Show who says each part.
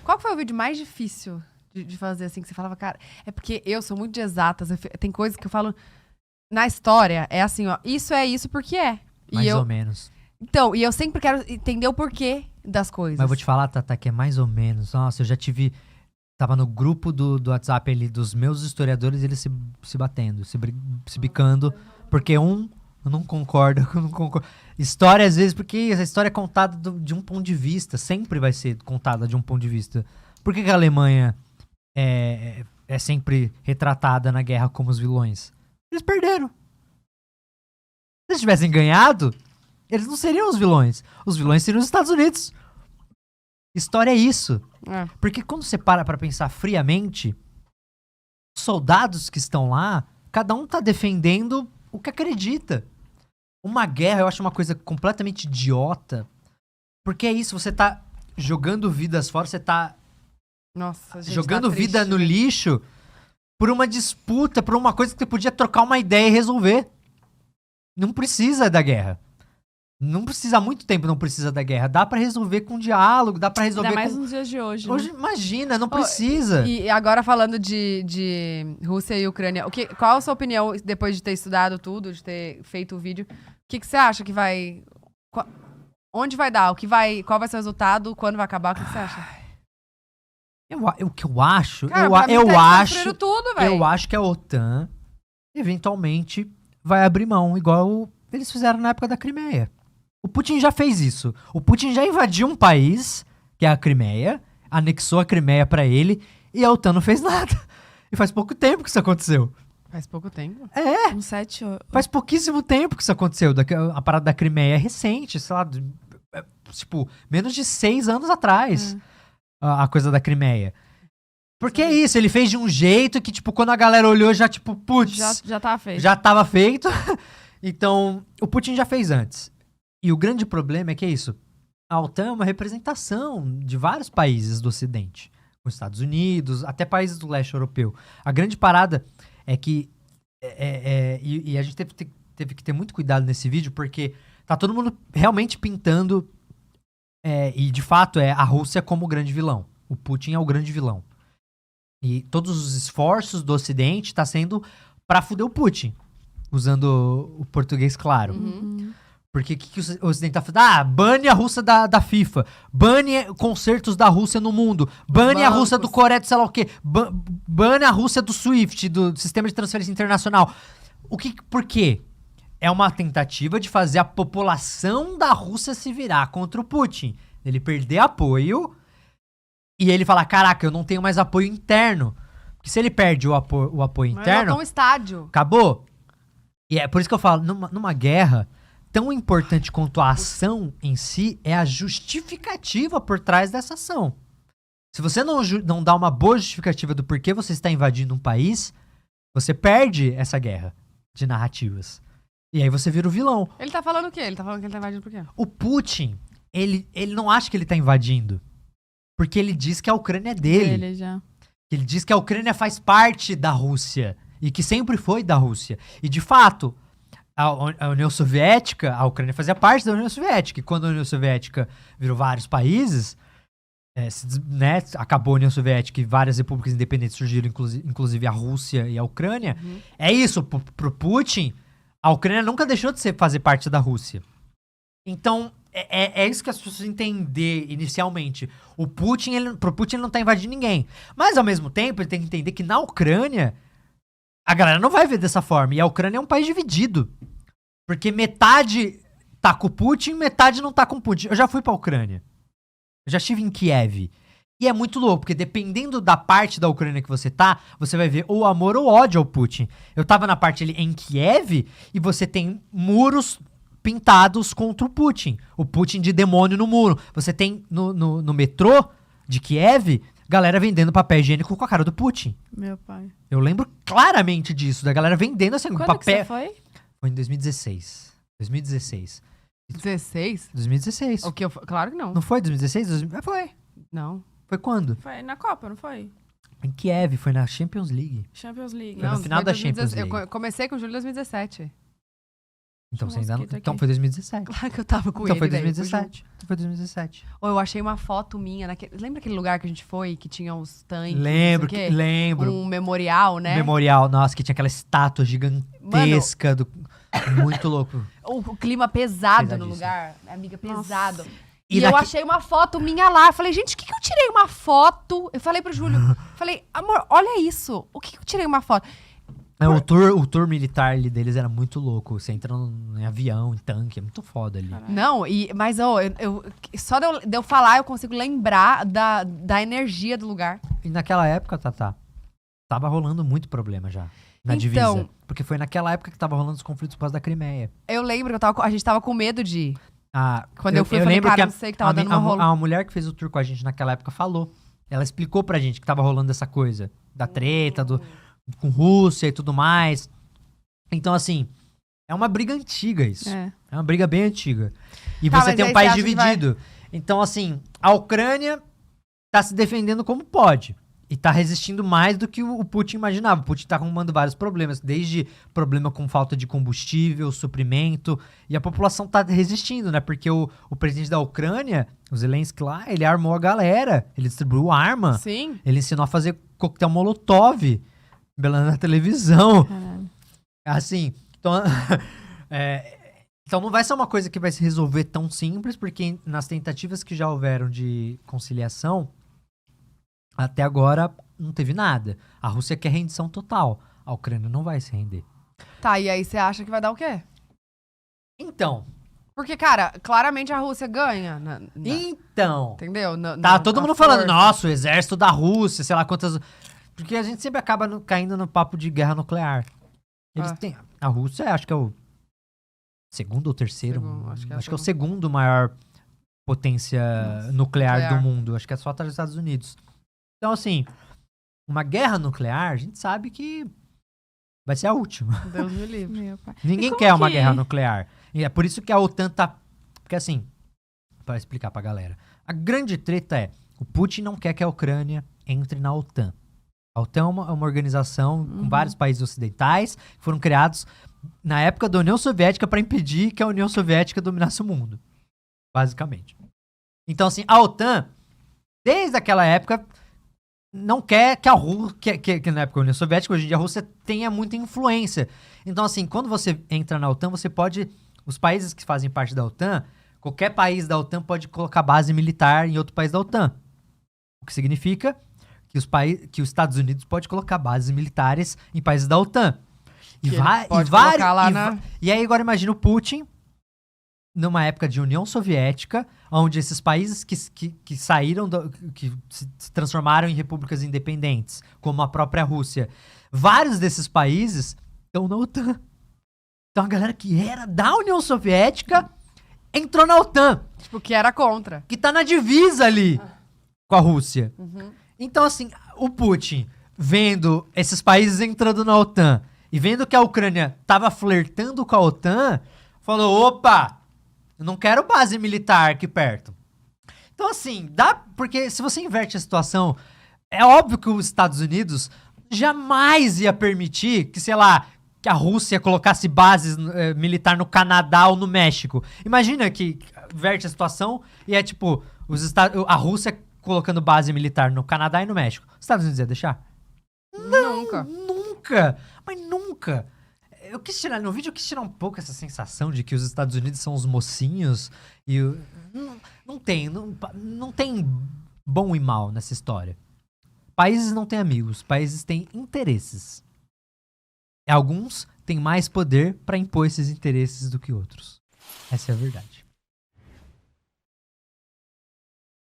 Speaker 1: Qual que foi o vídeo mais difícil de fazer, assim, que você falava, cara... É porque eu sou muito de exatas, tem coisas que eu falo... Na história, é assim, ó, isso é isso porque é.
Speaker 2: Mais ou menos.
Speaker 1: Então, e eu sempre quero entender o porquê das coisas.
Speaker 2: Mas eu vou te falar, Tata, que é mais ou menos. Nossa, eu já tive... Tava no grupo do WhatsApp ali dos meus historiadores, eles se batendo, se bicando, porque eu não concordo, eu não concordo. História, às vezes, porque essa história é contada de um ponto de vista, sempre vai ser contada de um ponto de vista. Por que a Alemanha é sempre retratada na guerra como os vilões? Eles perderam. Se eles tivessem ganhado, eles não seriam os vilões. Os vilões seriam os Estados Unidos. História é isso.
Speaker 1: É.
Speaker 2: Porque quando você para pra pensar friamente, os soldados que estão lá, cada um tá defendendo o que acredita. Uma guerra eu acho uma coisa completamente idiota. Porque é isso, você tá jogando vidas fora, você tá
Speaker 1: Nossa, gente,
Speaker 2: jogando
Speaker 1: tá
Speaker 2: vida
Speaker 1: triste,
Speaker 2: no
Speaker 1: né?
Speaker 2: lixo por uma disputa, por uma coisa que você podia trocar uma ideia e resolver. Não precisa da guerra. Não precisa há muito tempo, não precisa da guerra. Dá pra resolver com diálogo, dá pra resolver
Speaker 3: Ainda mais
Speaker 2: com...
Speaker 3: nos dias de hoje.
Speaker 2: Hoje,
Speaker 3: Né?
Speaker 2: imagina, não precisa.
Speaker 1: E agora falando de Rússia e Ucrânia, qual a sua opinião, depois de ter estudado tudo, de ter feito o vídeo, o que você acha que vai... Onde vai dar? Qual vai ser o resultado? Quando vai acabar? O que você acha?
Speaker 2: O que eu acho,
Speaker 1: Cara, pra mim, tá destruindo tudo, velho.
Speaker 2: eu acho que a OTAN eventualmente vai abrir mão, igual eles fizeram na época da Crimeia. O Putin já fez isso. O Putin já invadiu um país, que é a Crimeia, anexou a Crimeia pra ele, e a OTAN não fez nada. E faz pouco tempo que isso aconteceu.
Speaker 1: Faz pouco tempo.
Speaker 2: É,
Speaker 3: Uns 7 ou...
Speaker 2: faz pouquíssimo tempo que isso aconteceu. A parada da Crimeia é recente, sei lá, tipo, menos de 6 anos atrás. A coisa da Crimeia. Porque é isso, ele fez de um jeito que, tipo, quando a galera olhou, já, tipo, putz,
Speaker 3: Já tá feito.
Speaker 2: já tava feito. Então, o Putin já fez antes. E o grande problema é que é isso. A OTAN é uma representação de vários países do Ocidente. Os Estados Unidos, até países do leste europeu. A grande parada é que... E a gente teve que ter muito cuidado nesse vídeo, porque tá todo mundo realmente pintando... e, de fato, é a Rússia como o grande vilão. O Putin é o grande vilão. E todos os esforços do Ocidente tá sendo pra fuder o Putin. Usando o português claro. Porque o que o Ocidente tá fazendo? Bane a Rússia da FIFA. Bane concertos da Rússia no mundo. Bane a Rússia do Coreia do sei lá o quê. Bane a Rússia do SWIFT, do Sistema de Transferência Internacional. Por quê? É uma tentativa de fazer a população da Rússia se virar contra o Putin. Ele perder apoio e ele falar, caraca, eu não tenho mais apoio interno. Porque se ele perde o apoio interno...
Speaker 1: um estádio.
Speaker 2: Acabou. E é por isso que eu falo, numa guerra, tão importante quanto a ação em si é a justificativa por trás dessa ação. Se você não dá uma boa justificativa do porquê você está invadindo um país, você perde essa guerra de narrativas. E aí você vira o vilão.
Speaker 1: Ele tá falando o quê? Ele tá falando que ele tá invadindo por quê?
Speaker 2: O Putin, ele não acha que ele tá invadindo. Porque ele diz que a Ucrânia é dele.
Speaker 3: Ele já.
Speaker 2: Ele diz que a Ucrânia faz parte da Rússia. E que sempre foi da Rússia. E, de fato, a União Soviética, a Ucrânia fazia parte da União Soviética. E quando a União Soviética virou vários países, acabou a União Soviética e várias repúblicas independentes surgiram, inclusive a Rússia e a Ucrânia. É isso, pro Putin, a Ucrânia nunca deixou de fazer parte da Rússia. Então, é isso que as pessoas entender inicialmente. Pro Putin ele não tá invadindo ninguém. Mas, ao mesmo tempo, ele tem que entender que na Ucrânia, a galera não vai ver dessa forma. E a Ucrânia é um país dividido. Porque metade tá com o Putin, metade não tá com o Putin. Eu já fui pra Ucrânia. Eu já estive em Kiev. E é muito louco, porque dependendo da parte da Ucrânia que você tá, você vai ver ou amor ou ódio ao Putin. Eu tava na parte ali em Kiev, e você tem muros pintados contra o Putin. O Putin de demônio no muro. Você tem no metrô de Kiev, galera vendendo papel higiênico com a cara do Putin.
Speaker 3: Meu pai.
Speaker 2: Eu lembro claramente disso, da galera vendendo assim,
Speaker 3: Quando
Speaker 2: papel...
Speaker 3: que você foi?
Speaker 2: Foi em 2016. 2016.
Speaker 1: 16?
Speaker 2: 2016.
Speaker 1: O que claro que não.
Speaker 2: Não foi 2016? Foi.
Speaker 1: Não.
Speaker 2: Foi quando?
Speaker 3: Foi na Copa, não foi?
Speaker 2: Em Kiev, foi na Champions League.
Speaker 3: Champions League.
Speaker 2: Foi no final da Champions League.
Speaker 1: Eu comecei com julho de 2017.
Speaker 2: Então,
Speaker 1: Tinha um
Speaker 2: você ainda não...
Speaker 1: mosquito
Speaker 2: Então
Speaker 1: aqui.
Speaker 2: foi 2017.
Speaker 1: Claro que eu tava com
Speaker 2: Então
Speaker 1: ele.
Speaker 2: foi
Speaker 1: velho,
Speaker 2: 2017. Então foi 2017.
Speaker 1: Ou eu achei uma foto minha naquele. Lembra aquele lugar que a gente foi que tinha os tanques?
Speaker 2: Lembro,
Speaker 1: não sei o quê?
Speaker 2: lembro.
Speaker 1: Um memorial, né?
Speaker 2: Memorial, nossa, que tinha aquela estátua gigantesca do... Muito louco.
Speaker 1: O clima pesado no
Speaker 2: Pesadíssimo.
Speaker 1: lugar. Amiga, pesado.
Speaker 2: E
Speaker 1: E eu
Speaker 2: daqui-
Speaker 1: achei uma foto minha lá. Eu falei, gente, o que eu tirei uma foto? Eu falei pro Júlio, falei, amor, olha isso. O que eu tirei uma foto?
Speaker 2: O tour militar ali deles era muito louco. Você entra em avião, em tanque, é muito foda ali.
Speaker 1: Não, mas só de eu falar, eu consigo lembrar da energia do lugar.
Speaker 2: E naquela época, Tatá, tava rolando muito problema já. Na
Speaker 1: Então-
Speaker 2: divisa. Porque foi naquela época que tava rolando os conflitos por causa da Crimeia.
Speaker 1: Eu lembro que a gente tava com medo de ir.
Speaker 2: Ah,
Speaker 1: Quando eu fui, eu falei, cara, não sei que tava dando uma rolo.
Speaker 2: a mulher que fez o tour com a gente naquela época falou. Ela explicou pra gente que tava rolando essa coisa. Da treta, com Rússia e tudo mais. Então, assim, é uma briga antiga isso. É uma briga bem antiga. E
Speaker 1: Tá,
Speaker 2: você
Speaker 1: mas
Speaker 2: tem
Speaker 1: aí
Speaker 2: um país
Speaker 1: você acha que vai-
Speaker 2: dividido. Então, assim, a Ucrânia tá se defendendo como pode. E tá resistindo mais do que o Putin imaginava. O Putin tá arrumando vários problemas. Desde problema com falta de combustível, suprimento. E a população tá resistindo, né? Porque o presidente da Ucrânia, o Zelensky lá, ele armou a galera. Ele distribuiu arma.
Speaker 1: Sim.
Speaker 2: Ele ensinou a fazer coquetel molotov na televisão. Assim, então, então não vai ser uma coisa que vai se resolver tão simples, porque nas tentativas que já houveram de conciliação, até agora não teve nada. A Rússia quer rendição total. A Ucrânia não vai se render.
Speaker 1: Tá, e aí você acha que vai dar o quê?
Speaker 2: Então,
Speaker 1: Porque, cara, claramente a Rússia ganha.
Speaker 2: então...
Speaker 1: Entendeu?
Speaker 2: Tá todo mundo falando,
Speaker 1: força.
Speaker 2: nossa, o exército da Rússia, sei lá quantas... Porque a gente sempre acaba caindo no papo de guerra nuclear. Eles têm... A Rússia, acho que é o segundo ou terceiro...
Speaker 1: Segundo,
Speaker 2: acho
Speaker 1: acho
Speaker 2: que é o segundo maior potência nuclear
Speaker 1: nuclear.
Speaker 2: do mundo. Acho que é só atrás dos Estados Unidos. Então, assim, uma guerra nuclear, a gente sabe que vai ser a última.
Speaker 1: Deus me livre.
Speaker 3: Meu pai.
Speaker 2: Ninguém
Speaker 3: como
Speaker 2: quer uma
Speaker 3: que-
Speaker 2: guerra nuclear. E é por isso que a OTAN tá... Porque assim, pra explicar pra galera, a grande treta é, o Putin não quer que a Ucrânia entre na OTAN. A OTAN é uma organização com vários países ocidentais que foram criados na época da União Soviética pra impedir que a União Soviética dominasse o mundo. Basicamente. Então, assim, a OTAN, desde aquela época, não quer que a Rússia, que na época da União Soviética, hoje em dia a Rússia tenha muita influência. Então, assim, quando você entra na OTAN, você pode... Os países que fazem parte da OTAN, qualquer país da OTAN pode colocar base militar em outro país da OTAN. O que significa que os Estados Unidos pode colocar bases militares em países da OTAN.
Speaker 1: Que ele pode colocar lá na...
Speaker 2: E aí agora imagina o Putin numa época de União Soviética, onde esses países que saíram, que se transformaram em repúblicas independentes, como a própria Rússia, vários desses países estão na OTAN. Então a galera que era da União Soviética entrou na OTAN,
Speaker 1: Tipo, que era contra.
Speaker 2: que tá na divisa ali com a Rússia. Então, assim, o Putin, vendo esses países entrando na OTAN e vendo que a Ucrânia tava flertando com a OTAN, falou, opa, eu não quero base militar aqui perto. Então, assim, porque se você inverte a situação, é óbvio que os Estados Unidos jamais ia permitir que, sei lá, que a Rússia colocasse bases militar no Canadá ou no México. Imagina que inverte a situação e é tipo, a Rússia colocando base militar no Canadá e no México. Os Estados Unidos ia deixar?
Speaker 1: Nunca.
Speaker 2: Nunca! Mas nunca! No vídeo eu quis tirar um pouco essa sensação de que os Estados Unidos são os mocinhos e não tem bom e mal nessa história. Países não têm amigos, países têm interesses. Alguns têm mais poder pra impor esses interesses do que outros. Essa é a verdade.